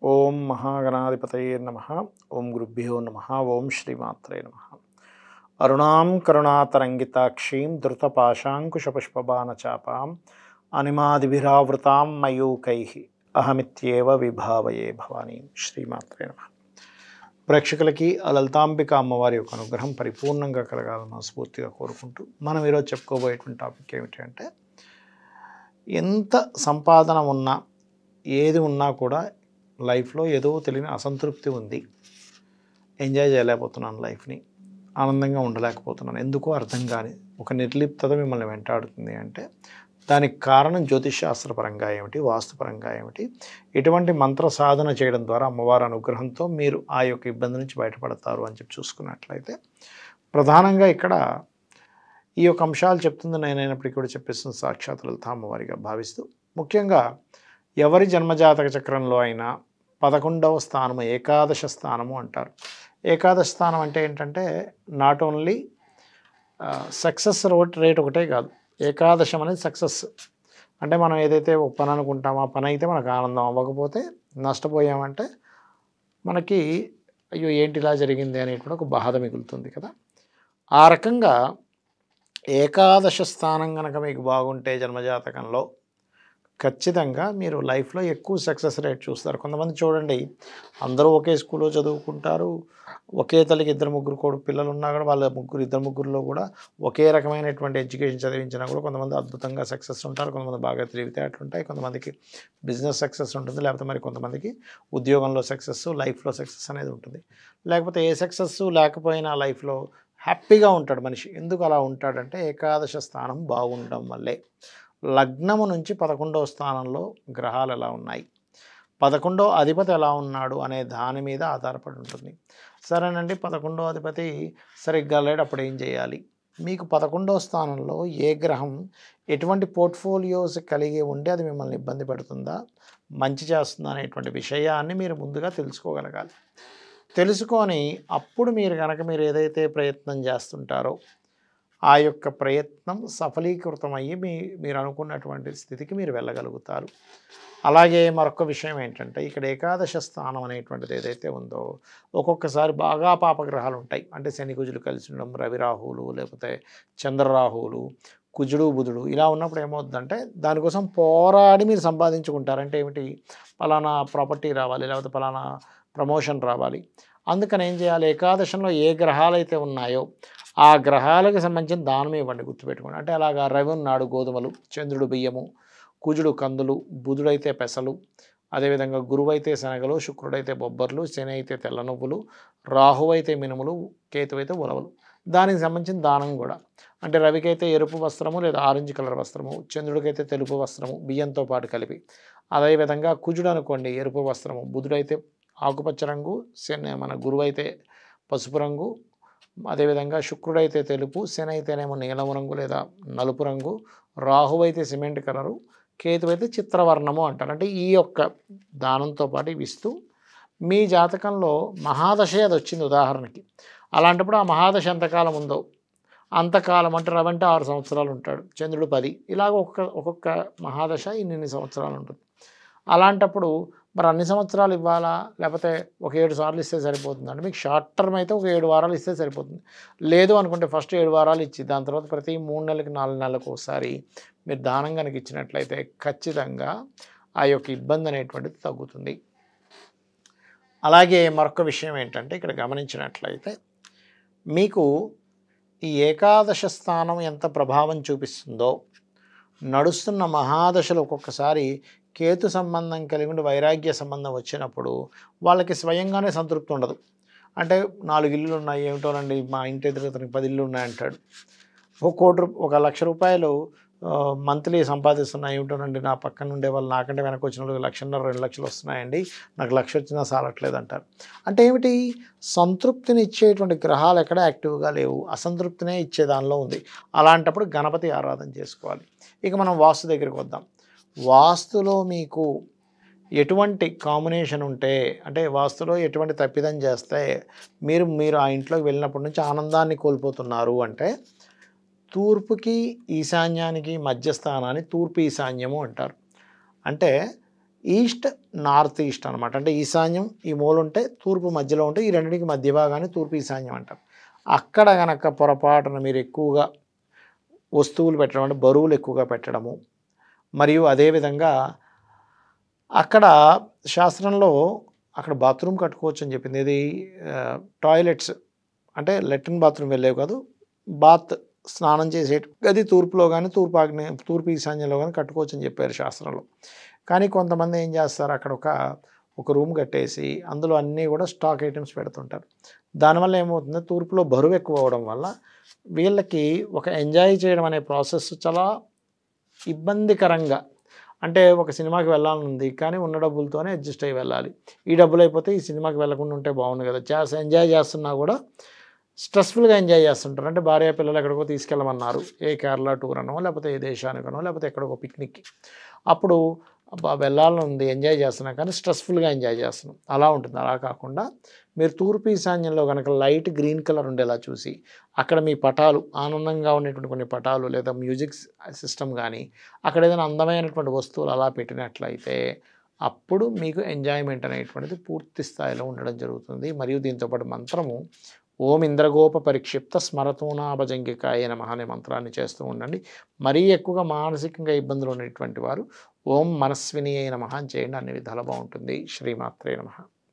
ఓం మహాగణాధిపతయే నమః. ఓం గురుభ్యో నమః. ఓం శ్రీమాత్రే నమః. అరుణాం కరుణాతరంగితాక్షీం ధృతపాశాంకుశపుష్పబాణచాపాం అనిమాదిభిరావృతాం మయూకైః అహమిత్యేవ విభావయే భవానీం. శ్రీమాత్రే నమః. ప్రేక్షకులకి ఆ లలితాంబిక అమ్మవారి యొక్క అనుగ్రహం పరిపూర్ణంగా కలగాలని మనస్ఫూర్తిగా కోరుకుంటూ మనం ఈరోజు చెప్పుకోబోయేటువంటి టాపిక్ ఏమిటి అంటే, ఎంత సంపాదన ఉన్నా ఏది ఉన్నా కూడా లైఫ్లో ఏదో తెలియని అసంతృప్తి ఉంది. ఎంజాయ్ చేయలేకపోతున్నాను లైఫ్ని, ఆనందంగా ఉండలేకపోతున్నాను, ఎందుకో అర్థం కాని ఒక నిర్లిప్తత మిమ్మల్ని వెంటాడుతుంది అంటే దానికి కారణం జ్యోతిషశాస్త్రపరంగా ఏమిటి, వాస్తుపరంగా ఏమిటి, ఎటువంటి మంత్ర సాధన చేయడం ద్వారా అమ్మవారి అనుగ్రహంతో మీరు ఆ యొక్క ఇబ్బంది నుంచి బయటపడతారు అని చెప్పి చూసుకున్నట్లయితే, ప్రధానంగా ఇక్కడ ఈ యొక్క అంశాలు చెప్తుంది నేనైనప్పటికీ కూడా చెప్పేస్తుంది సాక్షాత్ లలిత అమ్మవారిగా భావిస్తూ, ముఖ్యంగా ఎవరి జన్మజాతక చక్రంలో అయినా 11వ స్థానము ఏకాదశ స్థానము అంటారు. ఏకాదశ స్థానం అంటే ఏంటంటే నాట్ ఓన్లీ సక్సెస్ రేట్ ఒకటే కాదు, ఏకాదశం అనేది సక్సెస్ అంటే మనం ఏదైతే ఒక పని అనుకుంటామో ఆ పని అయితే మనకు ఆనందం అవ్వకపోతే నష్టపోయామంటే మనకి అయ్యో ఏంటి ఇలా జరిగింది అనేటువంటి ఒక బాధ మిగులుతుంది కదా. ఆ రకంగా ఏకాదశ స్థానం కనుక మీకు బాగుంటే జన్మజాతకంలో ఖచ్చితంగా మీరు లైఫ్లో ఎక్కువ సక్సెస్ రేట్ చూస్తారు. కొంతమంది చూడండి, అందరూ ఒకే స్కూల్లో చదువుకుంటారు, ఒకే తల్లికి ఇద్దరు ముగ్గురు కొడుకు పిల్లలు ఉన్నా కూడా వాళ్ళ ఇద్దరు ముగ్గురులో కూడా ఒకే రకమైనటువంటి ఎడ్యుకేషన్ చదివించినా కూడా కొంతమంది అద్భుతంగా సక్సెస్ ఉంటారు, కొంతమంది బాగా తెలివితేటలు ఉంటాయి, కొంతమందికి బిజినెస్ సక్సెస్ ఉంటుంది, లేకపోతే మరి కొంతమందికి ఉద్యోగంలో సక్సెస్, లైఫ్లో సక్సెస్ అనేది ఉంటుంది. లేకపోతే ఏ సక్సెస్ లేకపోయినా లైఫ్లో హ్యాపీగా ఉంటాడు మనిషి. ఎందుకు అలా ఉంటాడంటే ఏకాదశ స్థానం బాగుండడం వల్లే. లగ్నము నుంచి 11వ స్థానంలో గ్రహాలు ఎలా ఉన్నాయి, 11వ అధిపతి ఎలా ఉన్నాడు అనే దాని మీద ఆధారపడి ఉంటుంది. సరేనండి, 11వ అధిపతి సరిగ్గా లేడు, అప్పుడు ఏం చేయాలి? మీకు 11వ స్థానంలో ఏ గ్రహం ఎటువంటి పోర్ట్ఫోలియోస్ కలిగి ఉండి అది మిమ్మల్ని ఇబ్బంది పెడుతుందా, మంచి చేస్తుందా అనేటువంటి విషయాన్ని మీరు ముందుగా తెలుసుకోగలగాలి. తెలుసుకొని అప్పుడు మీరు ఏదైతే ప్రయత్నం చేస్తుంటారో ఆ యొక్క ప్రయత్నం సఫలీకృతమయ్యి మీరు అనుకున్నటువంటి స్థితికి మీరు వెళ్ళగలుగుతారు. అలాగే మరొక విషయం ఏంటంటే, ఇక్కడ ఏకాదశ స్థానం అనేటువంటిది ఏదైతే ఉందో ఒక్కొక్కసారి బాగా పాపగ్రహాలు ఉంటాయి. అంటే శని కుజులు కలిసి ఉండడం, రవి రాహువులు, లేకపోతే చంద్రరాహువులు, కుజుడు బుధుడు ఇలా ఉన్నప్పుడు ఏమవుతుందంటే దానికోసం పోరాడి మీరు సంపాదించుకుంటారు. అంటే ఏమిటి, పలానా ప్రాపర్టీ రావాలి, లేకపోతే పలానా ప్రమోషన్ రావాలి. అందుకని ఏం చేయాలి, ఏకాదశంలో ఏ గ్రహాలైతే ఉన్నాయో ఆ గ్రహాలకు సంబంధించిన దానం ఇవ్వండి, గుర్తుపెట్టుకోండి. అంటే అలాగా రవి ఉన్నాడు గోధుమలు, చంద్రుడు బియ్యము, కుజుడు కందులు, బుధుడైతే పెసలు, అదేవిధంగా గురువైతే శనగలు, శుక్రుడైతే బొబ్బర్లు, శని అయితే తెల్ల నువ్వులు, రాహువైతే మినుములు, కేతువైతే ఉలవలు. దానికి సంబంధించిన దానం కూడా అంటే రవికైతే ఎరుపు వస్త్రము లేదా ఆరెంజ్ కలర్ వస్త్రము, చంద్రుడికైతే తెలుపు వస్త్రము బియ్యంతో పాటు కలిపి, అదేవిధంగా కుజుడు అనుకోండి ఎరుపు వస్త్రము, బుధుడైతే ఆకుపచ్చ రంగు, మన గురువైతే పసుపు రంగు, అదేవిధంగా శుక్రుడైతే తెలుపు, శని అయితేనేమో నీలము రంగు లేదా నలుపు రంగు, రాహువు అయితే సిమెంట్ కలరు, కేతు అయితే చిత్రవర్ణము అంటారు. అంటే ఈ యొక్క దానంతో పాటు ఇవి ఇస్తూ మీ జాతకంలో మహాదశ అది వచ్చింది ఉదాహరణకి, అలాంటప్పుడు ఆ మహాదశ ఎంతకాలం ఉందో అంతకాలం అంటే రవి అంటే 6 సంవత్సరాలు ఉంటాడు, చంద్రుడు 10, ఇలాగ ఒక్కొక్క మహాదశ ఇన్ని సంవత్సరాలు ఉంటుంది. అలాంటప్పుడు మరి అన్ని సంవత్సరాలు ఇవ్వాలా, లేకపోతే ఒక 7 సార్లు ఇస్తే సరిపోతుందండి? మీకు షార్ట్ టర్మ్ అయితే ఒక 7 వారాలు ఇస్తే సరిపోతుంది. లేదు అనుకుంటే ఫస్ట్ 7 వారాలు ఇచ్చి దాని తర్వాత ప్రతి 3 నెలలకు 4 నెలలకు ఒకసారి మీరు దానం కనుక ఇచ్చినట్లయితే ఖచ్చితంగా ఆ యొక్క ఇబ్బంది అనేటువంటిది తగ్గుతుంది. అలాగే మరొక విషయం ఏంటంటే, ఇక్కడ గమనించినట్లయితే మీకు ఈ ఏకాదశ స్థానం ఎంత ప్రభావం చూపిస్తుందో, నడుస్తున్న మహాదశలు ఒక్కొక్కసారి కేతు సంబంధం కలిగి ఉండి వైరాగ్య సంబంధం వచ్చినప్పుడు వాళ్ళకి స్వయంగానే సంతృప్తి ఉండదు. అంటే 4 ఇల్లులు ఉన్నాయి, ఏమిటోనండి మా ఇంటి ఎదురు అతనికి 10 ఇల్లు ఉన్నాయంటాడు. ఒక లక్ష రూపాయలు మంత్లీ సంపాదిస్తున్నాయి, ఏమిటోనండి నా పక్కన ఉండే వాళ్ళు నాకంటే వెనక వచ్చిన వాళ్ళు 1,50,000 2 లక్షలు వస్తున్నాయండి, నాకు 1,00,000 వచ్చినా సాలట్లేదు అంటారు. అంటే ఏమిటి, సంతృప్తిని ఇచ్చేటువంటి గ్రహాలు ఎక్కడ యాక్టివ్గా లేవు, అసంతృప్తినే ఇచ్చే దానిలో ఉంది. అలాంటప్పుడు గణపతి ఆరాధన చేసుకోవాలి. ఇక మనం వాస్తు దగ్గరికి వద్దాం. వాస్తులో మీకు ఎటువంటి కాంబినేషన్ ఉంటే, అంటే వాస్తులో ఎటువంటి తప్పిదం చేస్తే మీరు ఆ ఇంట్లోకి వెళ్ళినప్పటి నుంచి ఆనందాన్ని కోల్పోతున్నారు అంటే, తూర్పుకి ఈశాన్యానికి మధ్య స్థానాన్ని తూర్పు ఈశాన్యము అంటారు. అంటే ఈస్ట్, నార్త్ ఈస్ట్ అనమాట. అంటే ఈశాన్యం ఈ మూల ఉంటే తూర్పు మధ్యలో ఉంటే ఈ రెండింటికి మధ్య భాగాన్ని తూర్పు ఈశాన్యం అంటారు. అక్కడ గనక పొరపాటున మీరు ఎక్కువగా వస్తువులు పెట్టడం అంటే బరువులు ఎక్కువగా పెట్టడము, మరియు అదేవిధంగా అక్కడ శాస్త్రంలో అక్కడ బాత్రూమ్ కట్టుకోవచ్చు అని చెప్పింది. ఇది టాయిలెట్స్ అంటే లెట్రిన్ బాత్రూమ్ వెళ్ళేవి కాదు, బాత్ స్నానం చేసే గది తూర్పులో కానీ తూర్పు ఈశాన్యంలో కానీ కట్టుకోవచ్చు అని చెప్పారు శాస్త్రంలో. కానీ కొంతమంది ఏం చేస్తారు, అక్కడ ఒక రూమ్ కట్టేసి అందులో అన్నీ కూడా స్టాక్ ఐటమ్స్ పెడుతుంటారు. దానివల్ల ఏమవుతుంది, తూర్పులో బరువు ఎక్కువ అవ్వడం వల్ల వీళ్ళకి ఒక ఎంజాయ్ చేయడం అనే ప్రాసెస్ చాలా ఇబ్బందికరంగా, అంటే ఒక సినిమాకి వెళ్ళాలని ఉంది కానీ ఉన్న డబ్బులతోనే అడ్జస్ట్ అయ్యి వెళ్ళాలి. ఈ డబ్బులు అయిపోతే ఈ సినిమాకి వెళ్ళకుండా ఉంటే బాగుంది కదా, ఎంజాయ్ చేస్తున్నా కూడా స్ట్రెస్ఫుల్గా ఎంజాయ్ చేస్తుంటారు. అంటే భార్య పిల్లలు ఎక్కడికో తీసుకెళ్ళమన్నారు, ఏ కేరళ టూర్ అనో లేకపోతే ఏ దేశానికనో లేకపోతే ఎక్కడికో పిక్నిక్కి, అప్పుడు వెళ్ళాలని ఉంది ఎంజాయ్ చేస్తున్నాం కానీ స్ట్రెస్ఫుల్గా ఎంజాయ్ చేస్తున్నాం, అలా ఉంటుంది. అలా కాకుండా మీరు తూర్పు ఈశాన్యంలో కనుక లైట్ గ్రీన్ కలర్ ఉండేలా చూసి అక్కడ మీ పటాలు ఆనందంగా ఉండేటువంటి కొన్ని పటాలు లేదా మ్యూజిక్ సిస్టమ్ కానీ అక్కడ ఏదైనా అందమైనటువంటి వస్తువులు అలా పెట్టినట్లయితే అప్పుడు మీకు ఎంజాయ్మెంట్ అనేటువంటిది పూర్తి స్థాయిలో ఉండడం జరుగుతుంది. మరియు దీంతోపాటు మంత్రము ఓం ఇంద్రగోప పరిక్షిప్త స్మరతూనాభజంగికాయ నమః అనే మంత్రాన్ని చేస్తూ ఉండండి. మరీ ఎక్కువగా మానసికంగా ఇబ్బందులు ఉన్నటువంటి వారు ఓం మనస్విని నమః అని చేయండి, అన్ని విధాలు బాగుంటుంది. శ్రీమాత్రే నమః.